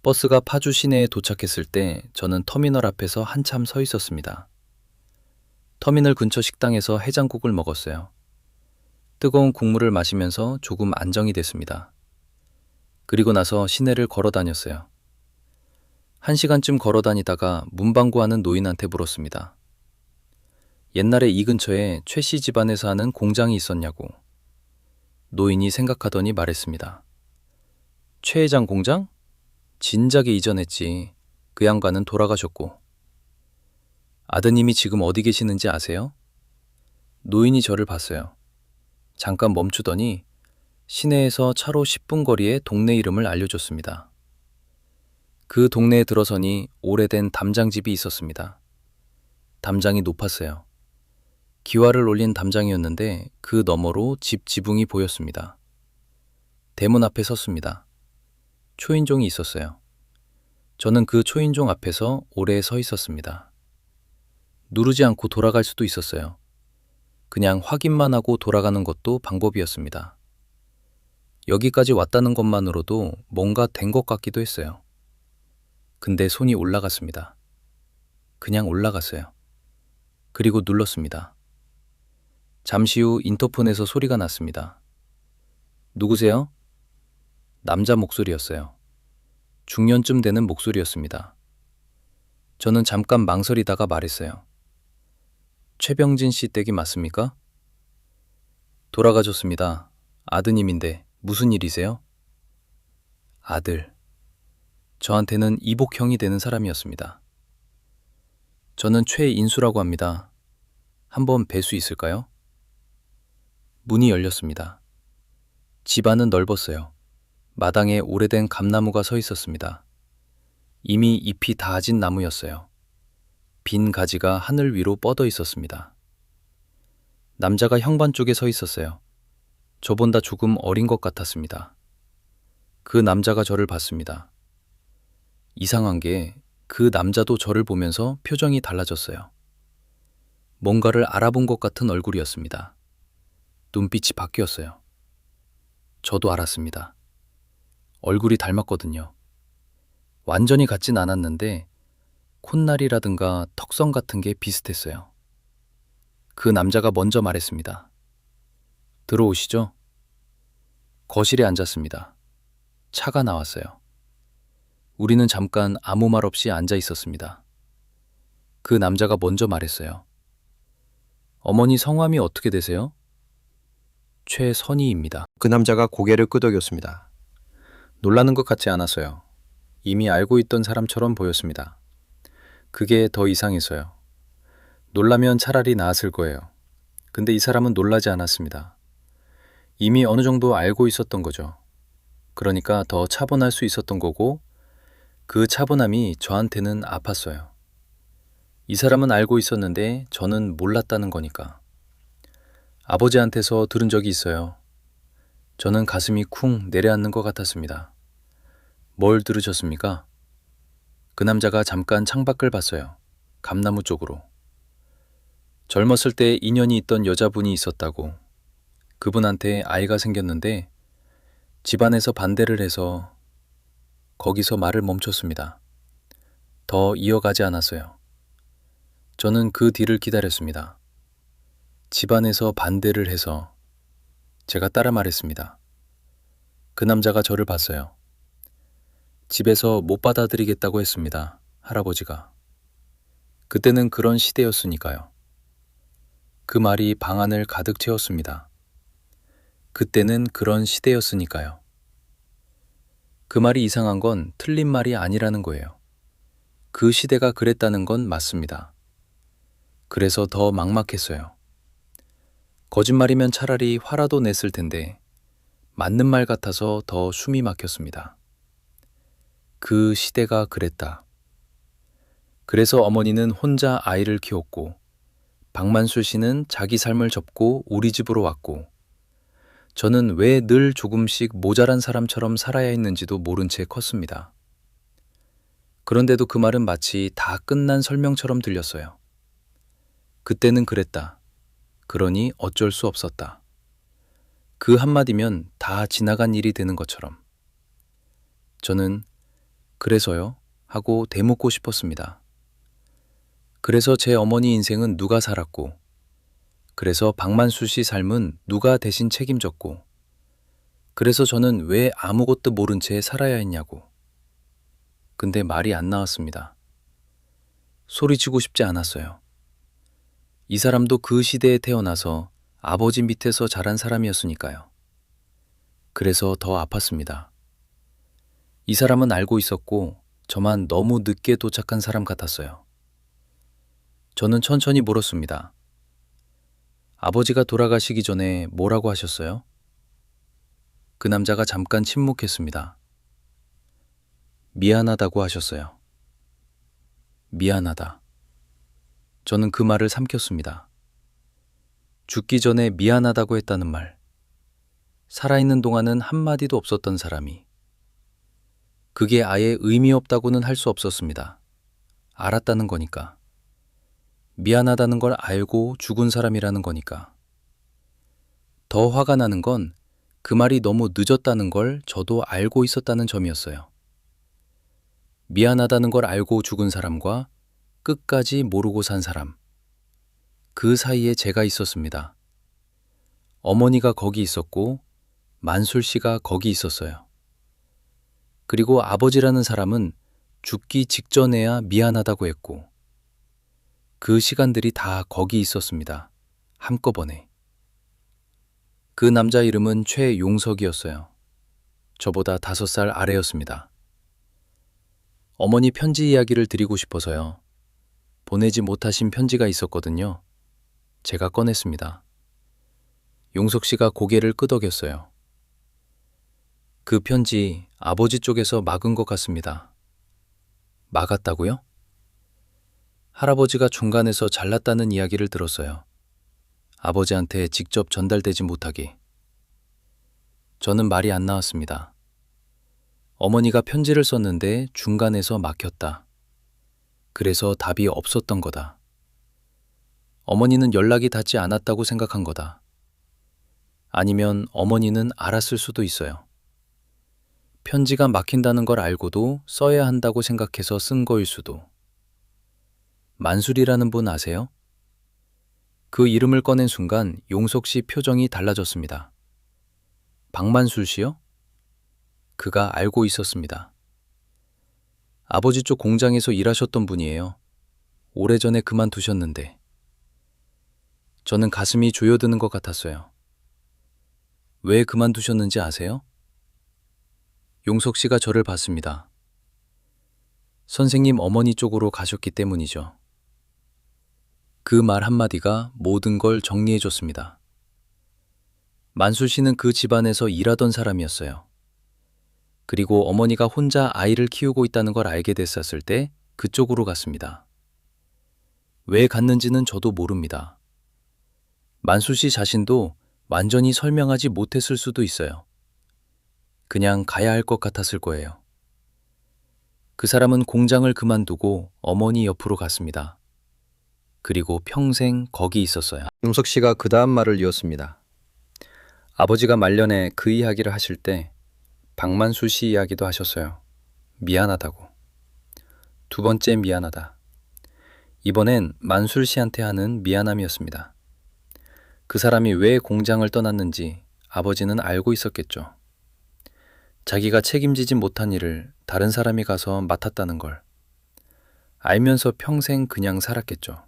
버스가 파주 시내에 도착했을 때 저는 터미널 앞에서 한참 서 있었습니다. 터미널 근처 식당에서 해장국을 먹었어요. 뜨거운 국물을 마시면서 조금 안정이 됐습니다. 그리고 나서 시내를 걸어 다녔어요. 1시간쯤 걸어 다니다가 문방구 하는 노인한테 물었습니다. 옛날에 이 근처에 최 씨 집안에서 하는 공장이 있었냐고. 노인이 생각하더니 말했습니다. 최 회장 공장? 진작에 이전했지. 그 양반은 돌아가셨고. 아드님이 지금 어디 계시는지 아세요? 노인이 저를 봤어요. 잠깐 멈추더니 시내에서 차로 10분 거리의 동네 이름을 알려줬습니다. 그 동네에 들어서니 오래된 담장집이 있었습니다. 담장이 높았어요. 기와를 올린 담장이었는데 그 너머로 집 지붕이 보였습니다. 대문 앞에 섰습니다. 초인종이 있었어요. 저는 그 초인종 앞에서 오래 서 있었습니다. 누르지 않고 돌아갈 수도 있었어요. 그냥 확인만 하고 돌아가는 것도 방법이었습니다. 여기까지 왔다는 것만으로도 뭔가 된 것 같기도 했어요. 근데 손이 올라갔습니다. 그냥 올라갔어요. 그리고 눌렀습니다. 잠시 후 인터폰에서 소리가 났습니다. 누구세요? 남자 목소리였어요. 중년쯤 되는 목소리였습니다. 저는 잠깐 망설이다가 말했어요. 최병진 씨 댁이 맞습니까? 돌아가셨습니다. 아드님인데 무슨 일이세요? 아들. 저한테는 이복형이 되는 사람이었습니다. 저는 최인수라고 합니다. 한번 뵐 수 있을까요? 문이 열렸습니다. 집안은 넓었어요. 마당에 오래된 감나무가 서 있었습니다. 이미 잎이 다 진 나무였어요. 빈 가지가 하늘 위로 뻗어 있었습니다. 남자가 현관 쪽에 서 있었어요. 저보다 조금 어린 것 같았습니다. 그 남자가 저를 봤습니다. 이상한 게 그 남자도 저를 보면서 표정이 달라졌어요. 뭔가를 알아본 것 같은 얼굴이었습니다. 눈빛이 바뀌었어요. 저도 알았습니다. 얼굴이 닮았거든요. 완전히 같진 않았는데 콧날이라든가 턱선 같은 게 비슷했어요. 그 남자가 먼저 말했습니다. 들어오시죠? 거실에 앉았습니다. 차가 나왔어요. 우리는 잠깐 아무 말 없이 앉아 있었습니다. 그 남자가 먼저 말했어요. 어머니 성함이 어떻게 되세요? 최선희입니다. 그 남자가 고개를 끄덕였습니다. 놀라는 것 같지 않았어요. 이미 알고 있던 사람처럼 보였습니다. 그게 더 이상해서요. 놀라면 차라리 나았을 거예요. 근데 이 사람은 놀라지 않았습니다. 이미 어느 정도 알고 있었던 거죠. 그러니까 더 차분할 수 있었던 거고 그 차분함이 저한테는 아팠어요. 이 사람은 알고 있었는데 저는 몰랐다는 거니까. 아버지한테서 들은 적이 있어요. 저는 가슴이 쿵 내려앉는 것 같았습니다. 뭘 들으셨습니까? 그 남자가 잠깐 창밖을 봤어요. 감나무 쪽으로. 젊었을 때 인연이 있던 여자분이 있었다고. 그분한테 아이가 생겼는데 집안에서 반대를 해서 거기서 말을 멈췄습니다. 더 이어가지 않았어요. 저는 그 뒤를 기다렸습니다. 집안에서 반대를 해서 제가 따라 말했습니다. 그 남자가 저를 봤어요. 집에서 못 받아들이겠다고 했습니다. 할아버지가. 그때는 그런 시대였으니까요. 그 말이 방 안을 가득 채웠습니다. 그때는 그런 시대였으니까요. 그 말이 이상한 건 틀린 말이 아니라는 거예요. 그 시대가 그랬다는 건 맞습니다. 그래서 더 막막했어요. 거짓말이면 차라리 화라도 냈을 텐데 맞는 말 같아서 더 숨이 막혔습니다. 그 시대가 그랬다. 그래서 어머니는 혼자 아이를 키웠고 박만술 씨는 자기 삶을 접고 우리 집으로 왔고 저는 왜 늘 조금씩 모자란 사람처럼 살아야 했는지도 모른 채 컸습니다. 그런데도 그 말은 마치 다 끝난 설명처럼 들렸어요. 그때는 그랬다. 그러니 어쩔 수 없었다. 그 한마디면 다 지나간 일이 되는 것처럼. 저는 그래서요? 하고 되묻고 싶었습니다. 그래서 제 어머니 인생은 누가 살았고, 그래서 박만수 씨 삶은 누가 대신 책임졌고, 그래서 저는 왜 아무것도 모른 채 살아야 했냐고. 근데 말이 안 나왔습니다. 소리치고 싶지 않았어요. 이 사람도 그 시대에 태어나서 아버지 밑에서 자란 사람이었으니까요. 그래서 더 아팠습니다. 이 사람은 알고 있었고 저만 너무 늦게 도착한 사람 같았어요. 저는 천천히 물었습니다. 아버지가 돌아가시기 전에 뭐라고 하셨어요? 그 남자가 잠깐 침묵했습니다. 미안하다고 하셨어요. 미안하다. 저는 그 말을 삼켰습니다. 죽기 전에 미안하다고 했다는 말. 살아있는 동안은 한마디도 없었던 사람이. 그게 아예 의미 없다고는 할 수 없었습니다. 알았다는 거니까. 미안하다는 걸 알고 죽은 사람이라는 거니까. 더 화가 나는 건 그 말이 너무 늦었다는 걸 저도 알고 있었다는 점이었어요. 미안하다는 걸 알고 죽은 사람과 끝까지 모르고 산 사람. 그 사이에 제가 있었습니다. 어머니가 거기 있었고 만술 씨가 거기 있었어요. 그리고 아버지라는 사람은 죽기 직전에야 미안하다고 했고 그 시간들이 다 거기 있었습니다. 한꺼번에. 그 남자 이름은 최용석이었어요. 저보다 5살 아래였습니다. 어머니 편지 이야기를 드리고 싶어서요. 보내지 못하신 편지가 있었거든요. 제가 꺼냈습니다. 용석 씨가 고개를 끄덕였어요. 그 편지 아버지 쪽에서 막은 것 같습니다. 막았다고요? 할아버지가 중간에서 잘랐다는 이야기를 들었어요. 아버지한테 직접 전달되지 못하게. 저는 말이 안 나왔습니다. 어머니가 편지를 썼는데 중간에서 막혔다. 그래서 답이 없었던 거다. 어머니는 연락이 닿지 않았다고 생각한 거다. 아니면 어머니는 알았을 수도 있어요. 편지가 막힌다는 걸 알고도 써야 한다고 생각해서 쓴 거일 수도. 만술이라는 분 아세요? 그 이름을 꺼낸 순간 용석 씨 표정이 달라졌습니다. 박만술 씨요? 그가 알고 있었습니다. 아버지 쪽 공장에서 일하셨던 분이에요. 오래전에 그만두셨는데. 저는 가슴이 조여드는 것 같았어요. 왜 그만두셨는지 아세요? 용석 씨가 저를 봤습니다. 선생님 어머니 쪽으로 가셨기 때문이죠. 그 말 한마디가 모든 걸 정리해줬습니다. 만술 씨는 그 집안에서 일하던 사람이었어요. 그리고 어머니가 혼자 아이를 키우고 있다는 걸 알게 됐었을 때 그쪽으로 갔습니다. 왜 갔는지는 저도 모릅니다. 만술 씨 자신도 완전히 설명하지 못했을 수도 있어요. 그냥 가야 할 것 같았을 거예요. 그 사람은 공장을 그만두고 어머니 옆으로 갔습니다. 그리고 평생 거기 있었어요. 용석 씨가 그 다음 말을 이었습니다. 아버지가 말년에 그 이야기를 하실 때 박만수 씨 이야기도 하셨어요. 미안하다고. 2번째 미안하다. 이번엔 만술 씨한테 하는 미안함이었습니다. 그 사람이 왜 공장을 떠났는지 아버지는 알고 있었겠죠. 자기가 책임지지 못한 일을 다른 사람이 가서 맡았다는 걸 알면서 평생 그냥 살았겠죠.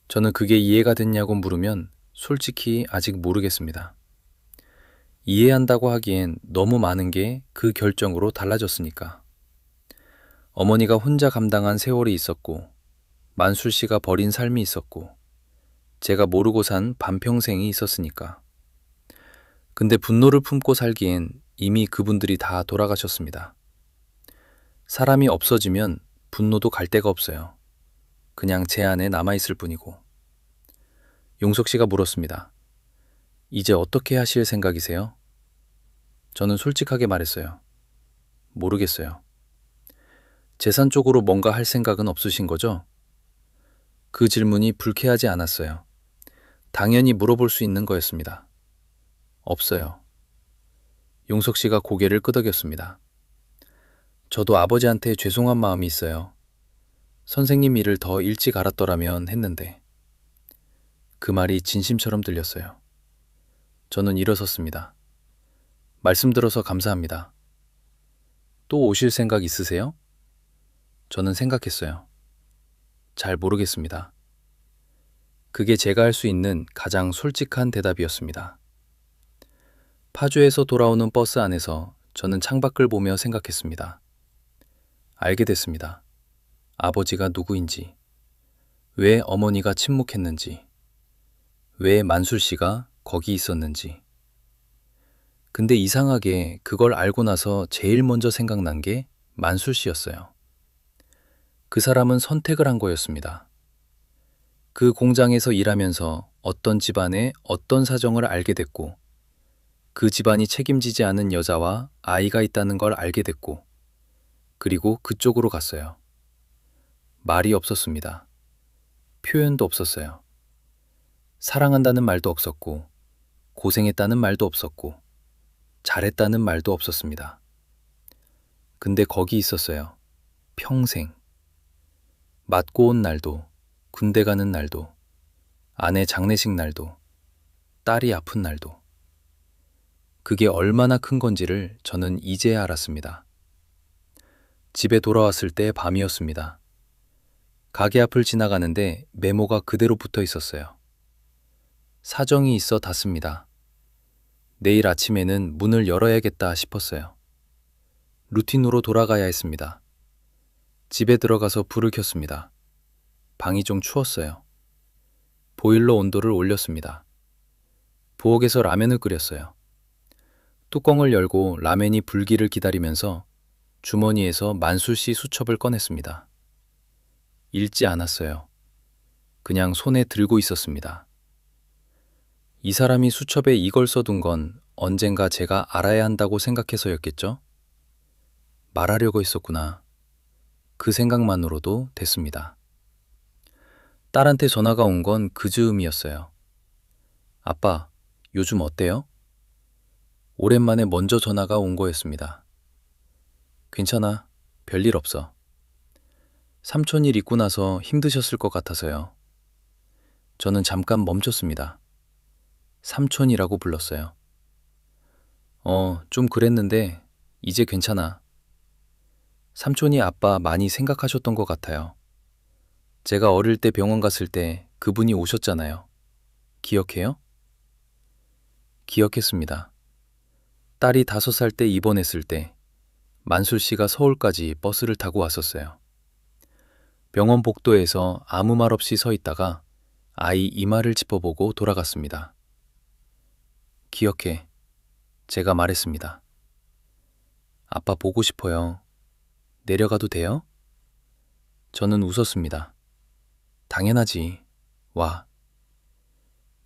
저는 그게 이해가 됐냐고 물으면 솔직히 아직 모르겠습니다. 이해한다고 하기엔 너무 많은 게 그 결정으로 달라졌으니까. 어머니가 혼자 감당한 세월이 있었고, 만술 씨가 버린 삶이 있었고, 제가 모르고 산 반평생이 있었으니까. 근데 분노를 품고 살기엔 이미 그분들이 다 돌아가셨습니다. 사람이 없어지면 분노도 갈 데가 없어요. 그냥 제 안에 남아있을 뿐이고. 용석 씨가 물었습니다. 이제 어떻게 하실 생각이세요? 저는 솔직하게 말했어요. 모르겠어요. 재산 쪽으로 뭔가 할 생각은 없으신 거죠? 그 질문이 불쾌하지 않았어요. 당연히 물어볼 수 있는 거였습니다. 없어요. 용석 씨가 고개를 끄덕였습니다. 저도 아버지한테 죄송한 마음이 있어요. 선생님 일을 더 일찍 알았더라면 했는데. 그 말이 진심처럼 들렸어요. 저는 일어섰습니다. 말씀 들어서 감사합니다. 또 오실 생각 있으세요? 저는 생각했어요. 잘 모르겠습니다. 그게 제가 할 수 있는 가장 솔직한 대답이었습니다. 파주에서 돌아오는 버스 안에서 저는 창밖을 보며 생각했습니다. 알게 됐습니다. 아버지가 누구인지, 왜 어머니가 침묵했는지, 왜 만술 씨가 거기 있었는지. 근데 이상하게 그걸 알고 나서 제일 먼저 생각난 게 만술 씨였어요. 그 사람은 선택을 한 거였습니다. 그 공장에서 일하면서 어떤 집안의 어떤 사정을 알게 됐고, 그 집안이 책임지지 않은 여자와 아이가 있다는 걸 알게 됐고, 그리고 그쪽으로 갔어요. 말이 없었습니다. 표현도 없었어요. 사랑한다는 말도 없었고, 고생했다는 말도 없었고, 잘했다는 말도 없었습니다. 근데 거기 있었어요. 평생. 맞고 온 날도, 군대 가는 날도, 아내 장례식 날도, 딸이 아픈 날도. 그게 얼마나 큰 건지를 저는 이제야 알았습니다. 집에 돌아왔을 때 밤이었습니다. 가게 앞을 지나가는데 메모가 그대로 붙어 있었어요. 사정이 있어 닫습니다. 내일 아침에는 문을 열어야겠다 싶었어요. 루틴으로 돌아가야 했습니다. 집에 들어가서 불을 켰습니다. 방이 좀 추웠어요. 보일러 온도를 올렸습니다. 부엌에서 라면을 끓였어요. 뚜껑을 열고 라면이 불기를 기다리면서 주머니에서 만술씨 수첩을 꺼냈습니다. 읽지 않았어요. 그냥 손에 들고 있었습니다. 이 사람이 수첩에 이걸 써둔 건 언젠가 제가 알아야 한다고 생각해서였겠죠? 말하려고 했었구나. 그 생각만으로도 됐습니다. 딸한테 전화가 온 건 그 즈음이었어요. 아빠, 요즘 어때요? 오랜만에 먼저 전화가 온 거였습니다. 괜찮아. 별일 없어. 삼촌 일 있고 나서 힘드셨을 것 같아서요. 저는 잠깐 멈췄습니다. 삼촌이라고 불렀어요. 좀 그랬는데 이제 괜찮아. 삼촌이 아빠 많이 생각하셨던 것 같아요. 제가 어릴 때 병원 갔을 때 그분이 오셨잖아요. 기억해요? 기억했습니다. 딸이 5살 때 입원했을 때 만술 씨가 서울까지 버스를 타고 왔었어요. 병원 복도에서 아무 말 없이 서 있다가 아이 이마를 짚어보고 돌아갔습니다. 기억해. 제가 말했습니다. 아빠 보고 싶어요. 내려가도 돼요? 저는 웃었습니다. 당연하지. 와.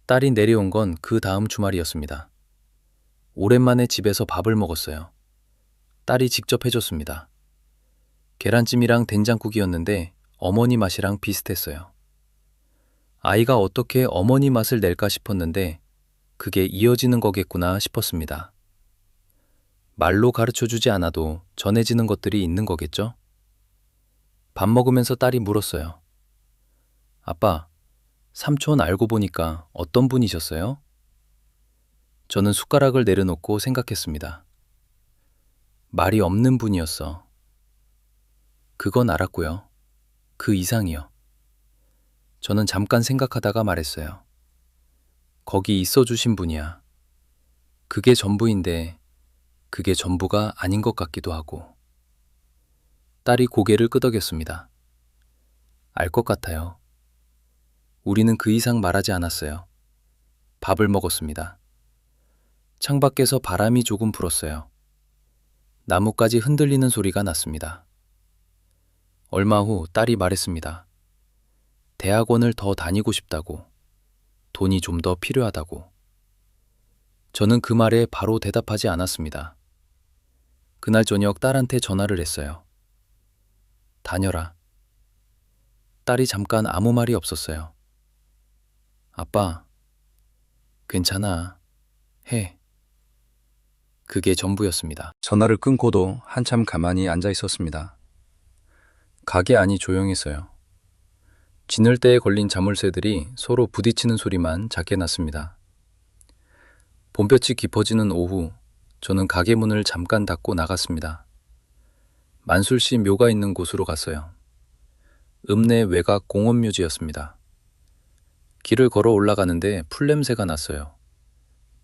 딸이 내려온 건 그 다음 주말이었습니다. 오랜만에 집에서 밥을 먹었어요. 딸이 직접 해줬습니다. 계란찜이랑 된장국이었는데 어머니 맛이랑 비슷했어요. 아이가 어떻게 어머니 맛을 낼까 싶었는데 그게 이어지는 거겠구나 싶었습니다. 말로 가르쳐주지 않아도 전해지는 것들이 있는 거겠죠? 밥 먹으면서 딸이 물었어요. 아빠, 삼촌 알고 보니까 어떤 분이셨어요? 저는 숟가락을 내려놓고 생각했습니다. 말이 없는 분이었어. 그건 알았고요. 그 이상이요. 저는 잠깐 생각하다가 말했어요. 거기 있어 주신 분이야. 그게 전부인데 그게 전부가 아닌 것 같기도 하고. 딸이 고개를 끄덕였습니다. 알 것 같아요. 우리는 그 이상 말하지 않았어요. 밥을 먹었습니다. 창밖에서 바람이 조금 불었어요. 나뭇가지 흔들리는 소리가 났습니다. 얼마 후 딸이 말했습니다. 대학원을 더 다니고 싶다고. 돈이 좀 더 필요하다고. 저는 그 말에 바로 대답하지 않았습니다. 그날 저녁 딸한테 전화를 했어요. 다녀라. 딸이 잠깐 아무 말이 없었어요. 아빠, 괜찮아. 해. 그게 전부였습니다. 전화를 끊고도 한참 가만히 앉아 있었습니다. 가게 안이 조용했어요. 진열대에 걸린 자물쇠들이 서로 부딪히는 소리만 작게 났습니다. 봄볕이 깊어지는 오후, 저는 가게 문을 잠깐 닫고 나갔습니다. 만술씨 묘가 있는 곳으로 갔어요. 읍내 외곽 공원묘지였습니다. 길을 걸어 올라가는데 풀냄새가 났어요.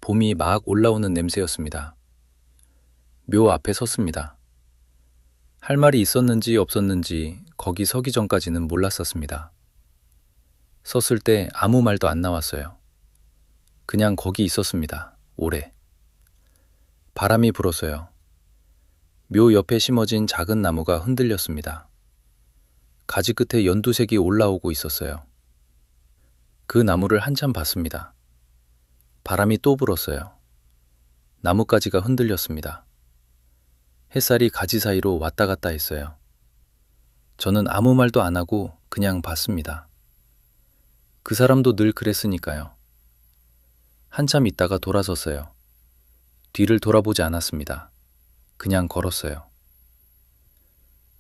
봄이 막 올라오는 냄새였습니다. 묘 앞에 섰습니다. 할 말이 있었는지 없었는지 거기 서기 전까지는 몰랐었습니다. 섰을 때 아무 말도 안 나왔어요. 그냥 거기 있었습니다. 오래. 바람이 불었어요. 묘 옆에 심어진 작은 나무가 흔들렸습니다. 가지 끝에 연두색이 올라오고 있었어요. 그 나무를 한참 봤습니다. 바람이 또 불었어요. 나뭇가지가 흔들렸습니다. 햇살이 가지 사이로 왔다 갔다 했어요. 저는 아무 말도 안 하고 그냥 봤습니다. 그 사람도 늘 그랬으니까요. 한참 있다가 돌아섰어요. 뒤를 돌아보지 않았습니다. 그냥 걸었어요.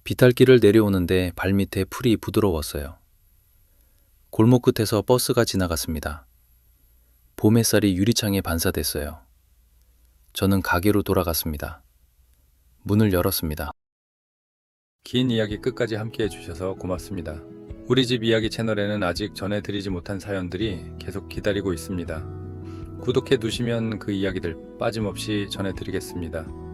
비탈길을 내려오는데 발밑에 풀이 부드러웠어요. 골목 끝에서 버스가 지나갔습니다. 봄 햇살이 유리창에 반사됐어요. 저는 가게로 돌아갔습니다. 문을 열었습니다. 긴 이야기 끝까지 함께 해주셔서 고맙습니다. 우리 집 이야기 채널에는 아직 전해드리지 못한 사연들이 계속 기다리고 있습니다. 구독해 두시면 그 이야기들 빠짐없이 전해드리겠습니다.